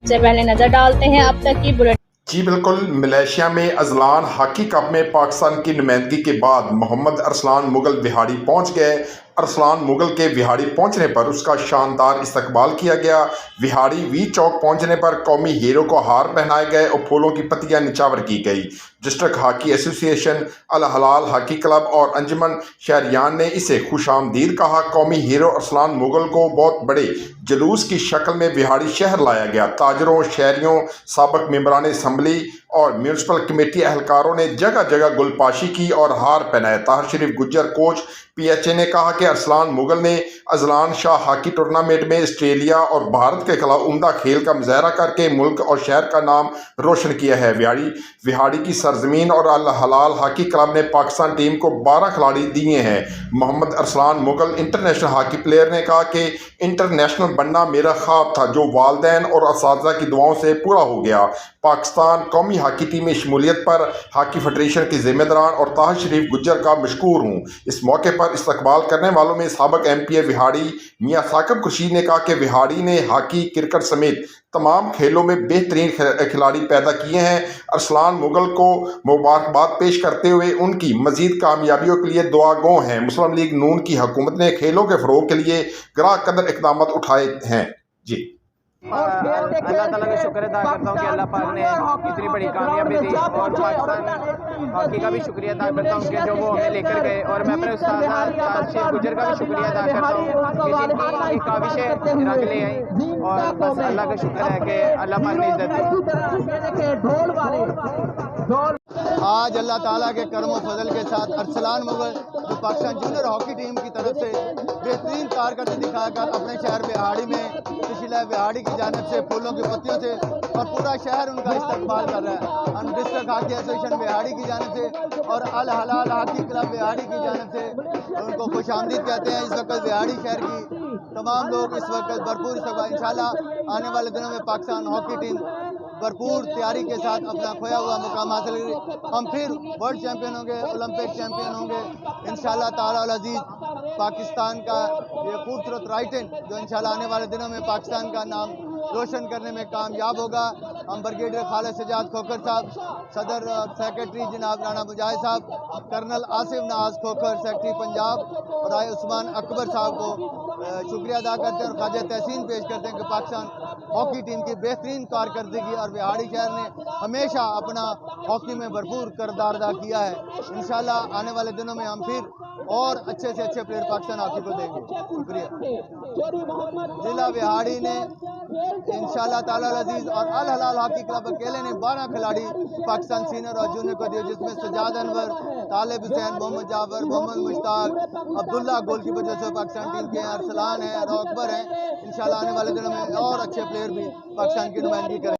سے پہلے نظر ڈالتے ہیں اب تک کی بلٹ۔ جی بالکل، ملیشیا میں ازلان ہاکی کپ میں پاکستان کی نمائندگی کے بعد محمد ارسلان مغل وہاڑی پہنچ گئے۔ ارسلان مغل کے وہاڑی پہنچنے پر اس کا شاندار استقبال کیا گیا۔ وہاڑی وی چوک پہنچنے پر قومی ہیرو کو ہار پہنائے گئے اور پھولوں کی پتیاں نچاور کی گئی۔ ڈسٹرکٹ ہاکی ایسوسی ایشن، الہلال ہاکی کلب اور انجمن شہریان نے اسے خوش آمدید کہا۔ قومی ہیرو ارسلان مغل کو بہت بڑے جلوس کی شکل میں وہاڑی شہر لایا گیا۔ تاجروں، شہریوں، سابق ممبران اسمبلی اور میونسپل کمیٹی اہلکاروں نے جگہ جگہ گل پاشی کی اور ہار پہنائے۔ طاہر شریف گجر، کوچ پی ایچ اے، نے کہا کہ ارسلان مغل نے ازلان شاہ ہاکی ٹورنامنٹ میں آسٹریلیا اور بھارت کے خلاف عمدہ کھیل کا مظاہرہ کر کے ملک اور شہر کا نام روشن کیا ہے۔ وہاڑی کی سرزمین اور الہلال ہاکی کلب نے پاکستان ٹیم کو 12 کھلاڑی دیے ہیں۔ Muhammad Arsalan Mughal international hockey player نے کہا کہ انٹرنیشنل بننا میرا خواب تھا جو والدین اور اساتذہ کی دعاؤں سے پورا ہو گیا۔ پاکستان قومی ہاکی ٹیم میں شمولیت پر ہاکی فیڈریشن کے ذمہ داران اور طاہر شریف گجر کا مشکور ہوں۔ اس موقع پر استقبال کرنے والوں میں سابق ایم پی اے وہاڑی میاں ثاقب خورشید نے کہا کہ وہاڑی نے ہاکی، کرکٹ سمیت تمام کھیلوں میں بہترین کھلاڑی پیدا کیے ہیں۔ ارسلان مغل کو مبارکباد پیش کرتے ہوئے ان کی مزید کامیابیوں کے لیے دعا گو ہیں۔ مسلم لیگ نون کی حکومت نے کھیلوں کے فروغ کے لیے گراں قدر اقدامات اٹھائے ہیں۔ جی اللہ تعالیٰ کا شکر ادا کرتا ہوں کہ اللہ پاک نے اتنی بڑی کامیابی دی، اور پاکستان ہاکی کا بھی شکریہ ادا کرتا ہوں کہ جو وہ ہمیں لے کر گئے، اور میں اپنے استاد طاہر شریف گجر کا بھی شکریہ ادا کرتا ہوں کہ جن کی کاوشیں رنگ لے آئیں، اور بس اللہ کا شکر ہے کہ اللہ پاک نے عزت دی۔ آج اللہ تعالیٰ کے کرم و فضل کے ساتھ ارسلان مغل جو پاکستان جونیئر ہاکی ٹیم کی طرف سے بہترین کارکردگی دکھا کر اپنے شہر وہاڑی میں پچھلے وہاڑی کی جانب سے پھولوں کی پتیوں سے اور پورا شہر ان کا استقبال کر رہا ہے۔ ہم ڈسٹرکٹ ہاکی ایسوسی ایشن وہاڑی کی جانب سے اور الہلال ہاکی کلب وہاڑی کی جانب سے ان کو خوش آمدید کہتے ہیں۔ اس وقت وہاڑی شہر کی تمام لوگ اس وقت بھرپور استقبال، انشاءاللہ آنے والے دنوں میں پاکستان ہاکی ٹیم بھرپور تیاری کے ساتھ اپنا کھویا ہوا مقام حاصل کرے، ہم پھر ورلڈ چیمپئن ہوں گے، اولمپک چیمپئن ہوں گے انشاءاللہ تعالی العزیز۔ پاکستان کا یہ خوبصورت رائٹن جو انشاءاللہ آنے والے دنوں میں پاکستان کا نام روشن کرنے میں کامیاب ہوگا۔ ہم برگیڈیئر خالد سجاد کھوکھر صاحب، صدر اور سیکرٹری جناب رانا مجاہد صاحب، کرنل آصف ناز کھوکھر سیکرٹری پنجاب، اور آئی عثمان اکبر صاحب کو شکریہ ادا کرتے ہیں اور خراج تحسین پیش کرتے ہیں کہ پاکستان ہاکی ٹیم کی بہترین کارکردگی اور وہاڑی شہر نے ہمیشہ اپنا ہاکی میں بھرپور کردار ادا کیا ہے۔ انشاءاللہ آنے والے دنوں میں ہم پھر اور اچھے سے اچھے پلیئر پاکستان ہاکی کو دیں گے۔ شکریہ۔ ضلع وہاڑی نے انشاءاللہ تعالی العزیز اور الہلال ہاکی کلب اکیلے نے 12 کھلاڑی پاکستان سینئر اور جونیئر کو دیے، جس میں سجاد انور، طالب حسین، محمد جعفر، محمد مشتاق، عبداللہ گول کی وجہ سے پاکستان ٹیم کے ہیں، ارسلان ہیں، رو اکبر ہیں۔ انشاءاللہ آنے والے دنوں میں اور اچھے پلیئر بھی پاکستان کی نمائندگی کریں۔